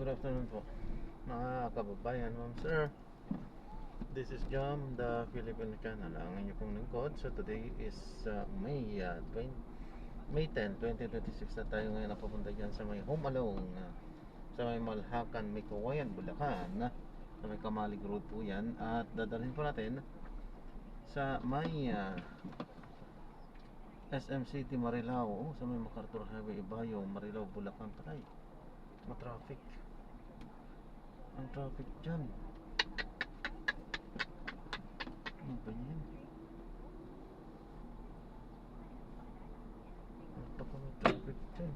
Good afternoon po mga kababayan, ma'am sir. This is Jom, the Philippine Channel, ang inyo pong lingkod. So today is May 10, 2026 na tayo ngayon napupunta dyan sa may Home Alone, sa may Malhacan, may Kawayan, Bulacan, sa may Kamalig Road po yan. At dadalhin po natin sa may SM City, Marilao, sa may MacArthur Highway, Ibayo, Marilao, Bulacan. Patay, matraffic ang traffic dyan. Ano ba yan? Napaka may traffic dyan.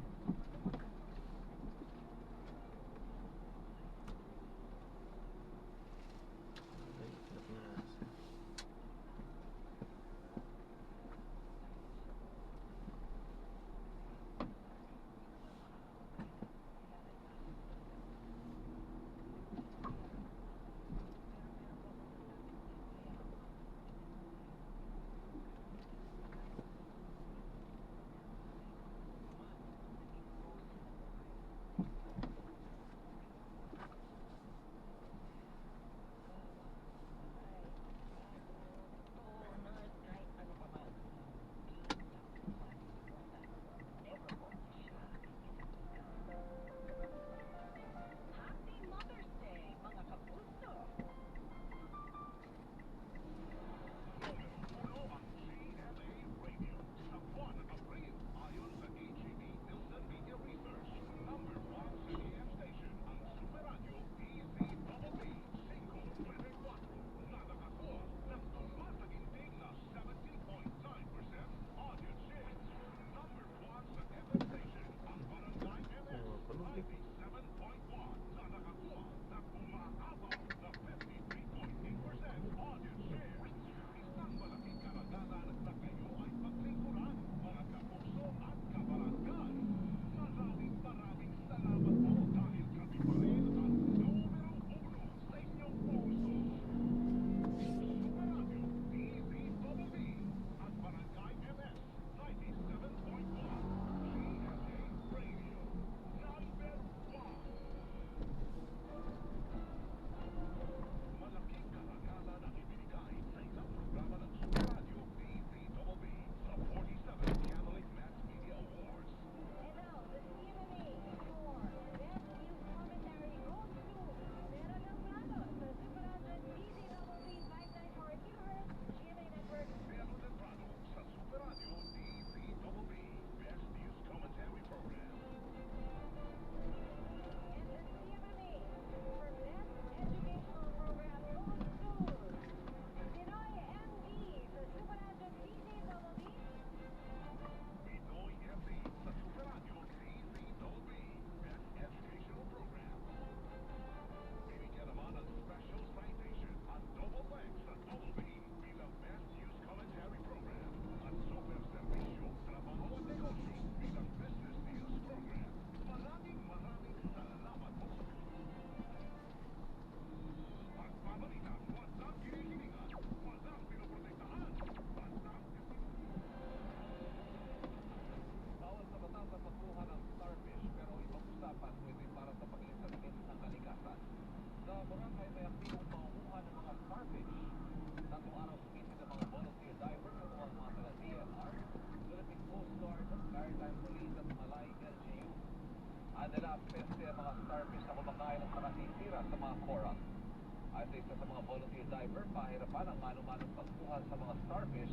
Diver, pahirapan ang mano-manong pagkuha sa mga starfish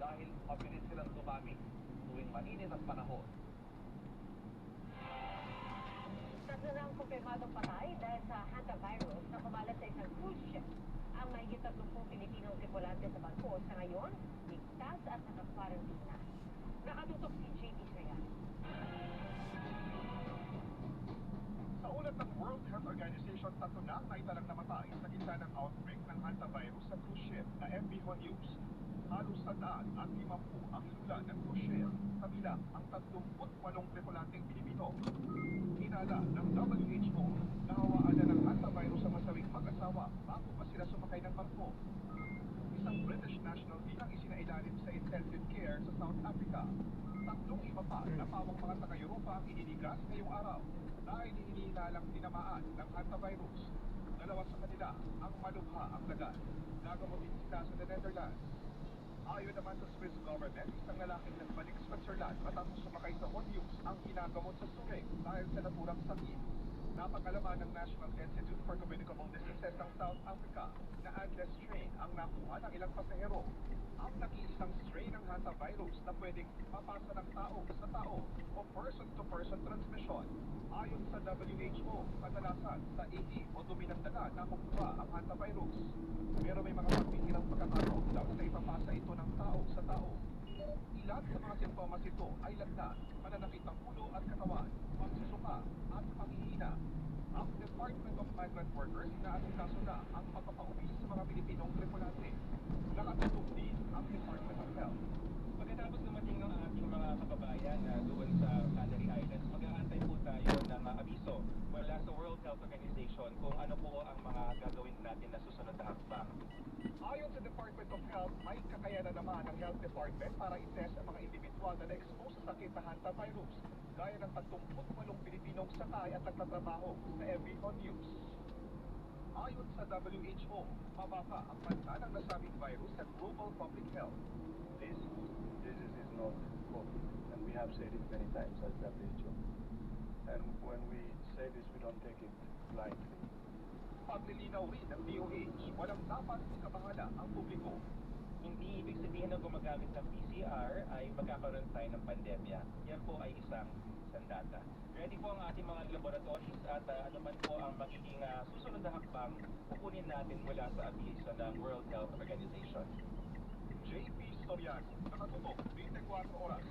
dahil mabilis silang dumami tuwing mainit ang panahon. Tatlo na ang kumpirmadong patay dahil sa hantavirus na kumalat sa isang cruise ship. Ang mahigit 30 Pilipinong tripulante sa barko sa ngayon, ligtas at nakaparantina. Nakatutok si JP Saya. Sa ulat ng World Health Organization, tatlo na ang naitalang namatay sa gitna ng outbreak ng hantavirus sa cruise ship na MV News. Halos 150 ang hinula ng cruise ship, kabilang ang 38 tripulanteng Pilipino. Hinala ng WHO na hawaan na ng hantavirus sa masawing mag-asawa bago pa sila sumakay ng barko. Isang British nationality ang isinailalim sa intensive care sa South Africa. Tatlong iba pa na pawang mga taga-Europa ang iniligas ngayong araw dahil hinihintay naminalang tinamaan ng hantavirus. Dalawa sa kanila ang malubha ang lagat. Nagamutin sila sa the Netherlands. Ayon naman sa Swiss government, isang lalaking nagbalik Switzerland matapos sumakay sa Honeyus ang ginagamot sa Zurich dahil sa naturang sakit. Napag-alaman ng National Institute for Communicable Diseases ng South Africa na Andes strain ang nakuha ng ilang pasahero. Ang nag-iisang strain ng hantavirus na pwedeng mapasa ng tao sa tao o person-to-person transmission. Ayon sa WHO, kadalasan sa ihi o dumi ng daga nakukuha ang hantavirus. Pero may mga pagbihirang pagkakataon daw na ipapasa ito ng tao sa tao. Ilan sa mga simptomas ito ay lagnat, pananakit ng ulo at katawan, pagsusuka at panghihina. Ang Department of Migrant Workers inaasikaso na ang pagpapauwi sa mga Pilipinong tripulante. Nakatulong din ang Department of Health. Pagkatapos dumating ng ating mga kababayan na doon sa Canary Islands, mag-aantay po tayo ng abiso mula sa World Health Organization kung ano po ang mga gagawin natin na susunod na hakbang. Ayon sa Department of Health, may kakayanan naman ang Health Department para i-test ang mga individual na na-expose sa sakit na hantavirus, gaya ng 38 Pilipinong sakay at nagtatrabaho sa MV Honeyus. Ayon sa WHO, mababa ang banta ng nasabing virus sa global public health. This disease is not COVID, and we have said it many times as WHO. And when we say this, we don't take it lightly. Paglilinaw rin ng DOH, walang dapat ikabahala ang publiko. Hindi ibig sabihin na gumagamit ng PCR ay magkakaroon tayo ng pandemya. Yan po ay isang sandata. Ready po ang ating mga laboratories at ano man po ang magiging susunod na hakbang, kukunin natin mula sa abiso ng World Health Organization. JP Soriano, nakatutok, 24 oras.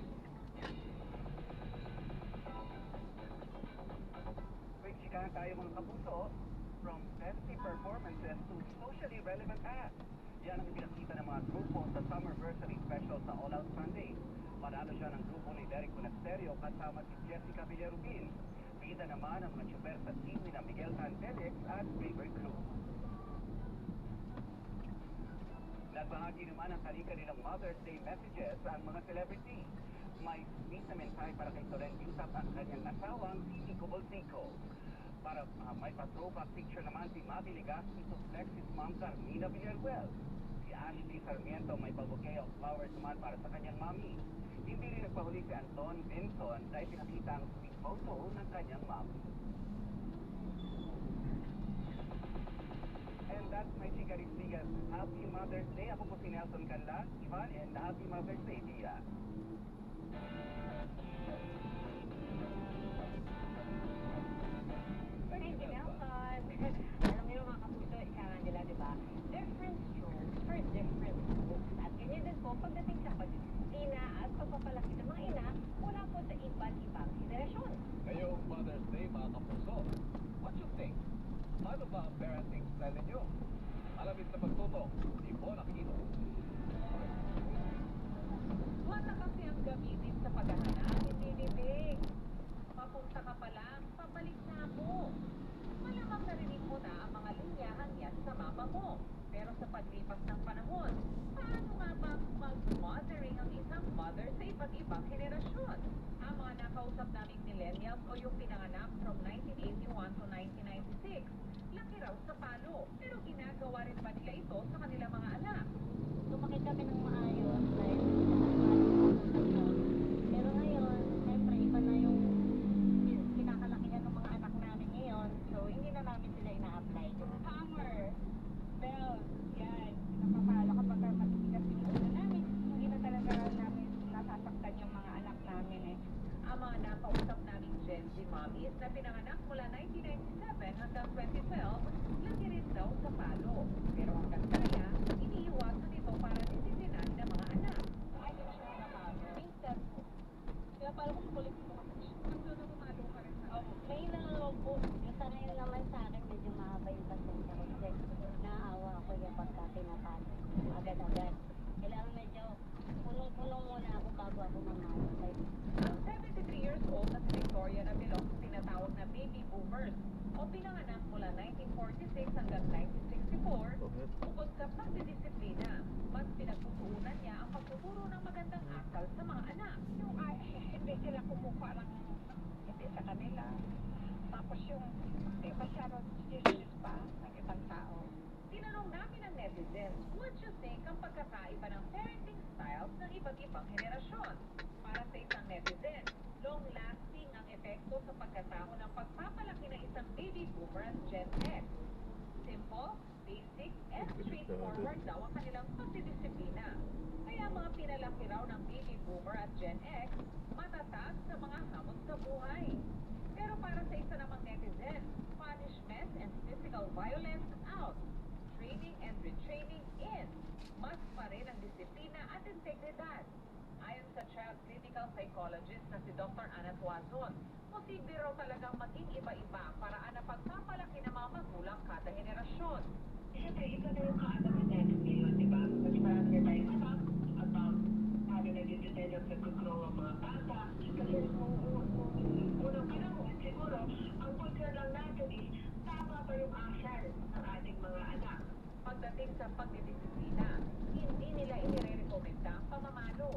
Quick chikahan tayo mga kapuso, from fancy performances to socially relevant acts. Yan ang pinakita ng mga grupo sa Summerversary Special sa All Out Sunday. Panalo siya ng grupo ni Derek Monasterio kasama si Jessica Villarubin. Bida naman ang mga tsuper sa team ni na Miguel Tan Felix at Faber Cruz. Nagbahagi naman ang kanilang Mother's Day messages ang mga celebrities. May sweet na mensahe para kay Soren Yusap at kanyang asawang si Nico Bolsico. Para may pa-throwback picture naman si Mavi Legaspi to flex his mom Carmina Villaruel. Si Ashley Sarmiento may pag-bouquet of flowers naman para sa kanyang mami. Hindi rin nagpahuli si Anton Vinson dahil pinakita ang sweet photo ng kanyang mami. And that's my Chika Ristigas. Happy Mother's Day. Ako po si Nelson Canlas, Ivan, and Happy Mother's Day, Tia. Thank you, Nelson. Alam niyo mga kapuso, ika nga nila, di ba? Different strokes for different folks. At ganyan din po pagdating sa pagdisiplina at pagpapalaki ng mga ina mula po sa iba't ibang henerasyon. Ngayong Mother's Day, mga kapuso, what you think? Paano ba ang parenting style ninyo? Alamin sa pagtutok, di po nakikita. Mata kasi ang gamitin sa paghahanap, hindi bibig. Papunta ka pa lang, pabalik na ako. Malamang narinig mo na ang mga linyahang yan sa mama mo. Pero sa paglipas ng panahon, paano nga ba mag-mothering ang isang mother sa iba't ibang henerasyon? Ang mga nakausap naming millennials o yung pinanganak from 1981 to 1996, laki raw sa palo. Pero ginagawa rin ba nila ito sa kanilang mga anak? Lumaki kami ng maayos dahil pero ngayon, siyempre iba na yung kinakalakihan ng mga anak namin ngayon, so hindi na namin sila ina-apply. Hammer, bells, yan, napapalo kapag matitigas yung ulo namin, hindi na talaga namin nasasaktan yung mga anak namin eh. Ang mga nakausap naming Gen Z mommies na pinanganak mula 1997 hanggang 2012, laki rin daw sa palo. Pero hanggang kaya, iniiwasan ito para disiplinan ng mga anak. Ay, hindi siya nakapalo. Minsan po. Kaya parang kung kulit mo kasi. Nandun na pumalo ka rin sa may nalolog po. Yung sanay naman sa akin, medyo mahaba yung pasensya ko. Kasi naaawa ako yung pagka pinapalo. Agad-agad. Kailangan medyo punong-punong muna ako bago ako mamalo. Ang 73 years old na si Victoria na belong sa tinatawag na baby boomers o pinanganak mula 1946 hanggang 1964, bukod sa pagdidisiplina, mas pinagtutuunan niya ang pagtuturo ng magandang asal sa mga anak. Yung hindi sila kumukuha ng hindi sa kanila. Tapos yung klase raw ng baby boomer at Gen X, matatag sa mga hamon sa buhay. Pero para sa isa namang netizen, punishment and physical violence out, training and retraining in, mas pa rin ang disiplina at integridad. Ayon sa child clinical psychologist na si Dr. Ana Tuazon, posible raw talagang maging iba-iba ang paraan ng pagpapalaki ng mga magulang kada henerasyon. Siyempre, ito na yung kaalaman natin ngayon, di ba? Mas marami na tayong alam about paano nag-develop, nag-grow ang mga bata. Kasi nung unang panahon, siguro, ang concern lang natin is, tama ba yung asal ng ating mga anak? Pagdating sa pagdidisiplina, hindi nila inirekomenda ang pamamalo.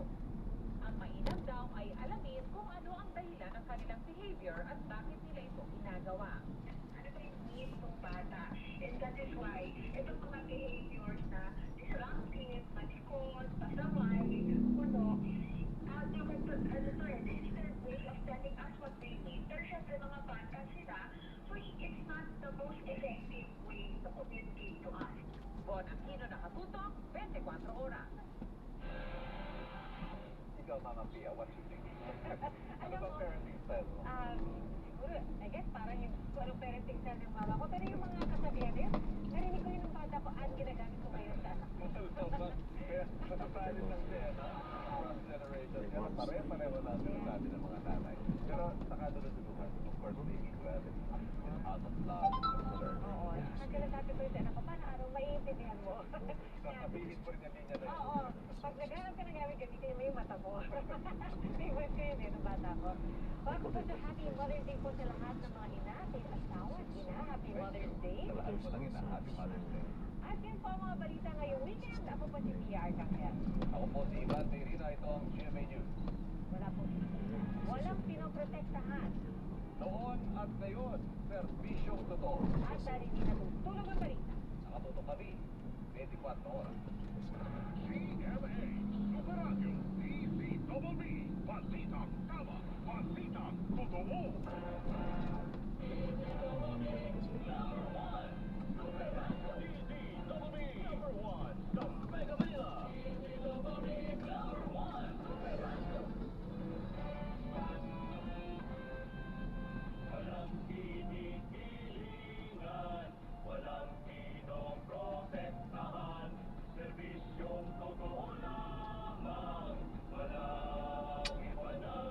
Ang mainam daw ay alamin kung ano ang dahilan ng kanilang behavior at bakit nila ito ginagawa. Ano ba yung need ng bata? And that is why, itong mga behaviors na disruptive, malikot, pasaway, puno, it's their way of telling us what they need. Pero syempre mga bata sila, so it's not the most effective way to communicate to us. Bon Aquino nakatutok, 24 oras. Ikaw, Mama Pia, what you think? Ano Alam ba mo, parenting style mo? siguro, I guess parang yung parang parenting style ng mama ko. Pero yung mga kasabihan na yun, narinig ko yun ng bata ko at ginagamit ko ngayon sa anak ko. Kaya nasasalin lang din, no? Cross generation. Pero pare-pareho lang sinasabi ng mga nanay. Pero saka dulog-dulugan, of course, making well out of love, concern. Oo, nagkalasabi ko yun sa anak ko, paano araw maiintindihan mo? Sasabihin mo rin yung linya na yun. Oo, pag naghanap ka ng gamit, gamitin mo yung mata mo. Favorite ko yun ng bata ko. Welcome po sa Happy Mother's Day po sa lahat ng mga ina, sa asawa at ina. Happy Mother's Day. Sa lahat mo lang yun, Happy Mother's Day. At yan po ang mga balita ngayong weekend. Ako po si Pia Arcangel. Ako po si Ivan Mayrina, ito ang GMA News. Wala po. Walang pinoprotektahan. Noon at ngayon, serbisyong totoo. At dahil hindi natutulog ang balita. Nakatutok kami, 24 oras. CMA, Super Radio, DZBB, Balitang Tama, Balitang Totoo. DZBB, number one, the Mega Manila. Walang kinikilingan, walang pinoprotektahan, serbisyong totoo lamang, walang iwanan.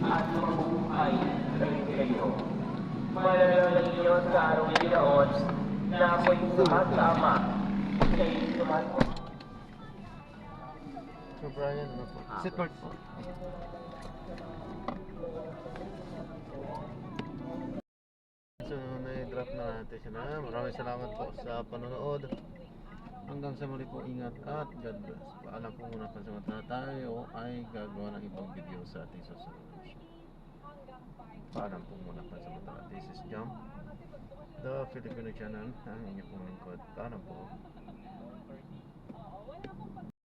at mabubuhay kayo. Malalala ninyo sa araw ng Panginoon na ako'y sumasama sa inyong So Brian, ano po? Sit court po. So na-drop na natin siya na. Maraming salamat po sa panonood. Hanggang sa muli po, ingat at God bless. Paalam po muna pansamantala tayo ay gagawa ng ibang video sa ating susunod. Paalam po muna pansamantala. This is Jam, the Filipino channel, ang inyong pong lingkod. Paalam po.